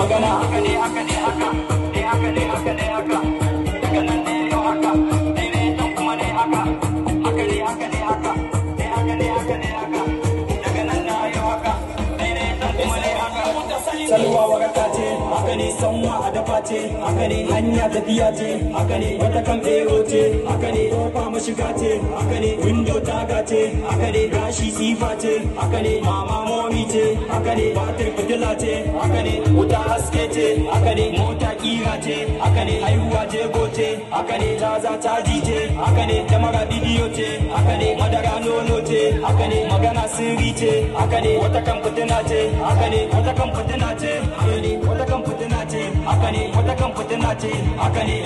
magana haka ne haka ne haka ne haka ne haka ne haka daga nan ne yau haka daidai can kuma ne haka haka ne haka ne haka ne haka ne haka ne haka daga nan na yau haka daidai can kuma ne haka salwa waraka ce haka ne sanwa a dafa ce haka ne hanya tafiya ce haka ne wata kan bero ce haka ne tofa mashiga ce haka ne window taga ce haka ne gashi sifa ce haka ne mama momi ce haka ne batir fitila ce haka ne wuta haske ce haka ne mota kira ce haka ne haihuwa jego ce haka ne taza taji ce haka ne tamara bidiyo ce haka ne madara nono ce haka ne magana sirri ce haka ne wata kan fitina ce haka ne wata kan fitina ce haka ne wata kan fitina ce haka ne wata kan fitina ce haka ne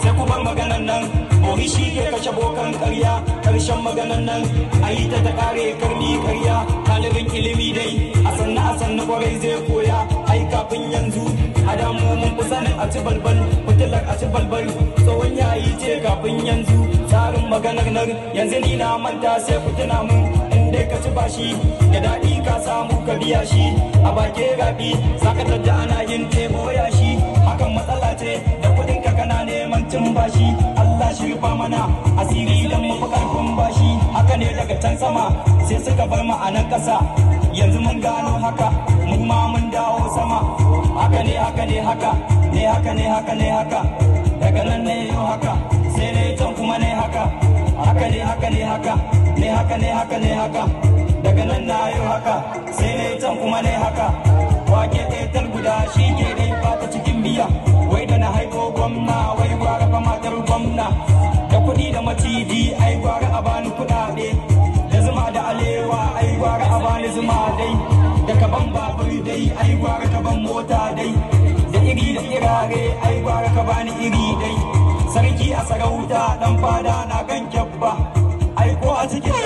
sai ku bar maganan nan Mori shi ke kashe bokan karya karshen maganan nan a yi ta kare karni karya ɗalibin ilimi dai a sanna kwarai zai koya ai kafin yanzu a damu mun fi sanin a ci balbal fitilar a ci balbal tsohon yayi ce kafin yanzu tsarin maganar nan yanzu ni na manta sai ku tuna mun inda ka ci bashi da daɗi ka samu ka biya shi a bake rafi zaka tadda ana yin tebo yashi hakan matsala ce da kuɗin ka kana neman cin bashi Allah shi rufa mana asiri dan mu fi karfin bashi haka ne daga can sama sai suka bar mu a nan ƙasa yanzu mun gano haka mu ma mun dawo sama haka ne haka ne haka ne haka ne haka ne haka daga nan ne yau haka sai ne can kuma ne haka haka ne haka ne haka ne haka ne haka ne haka daga nan na yau haka sai ne can kuma ne haka wake ɗaya guda shi ke dai fata cikin biya wai da na haifo gwamna wai gwara fa matar gwamna da kuɗi da maciji ai gwara a bani kuɗaɗe da zuma da alewa ai gwara a bani zuma dai da kaban babur dai ai gwara ka ban mota dai da iri da irare ai gwara ka bani iri dai sarki a sarauta dan fada na kan kyabba ai ko a cikin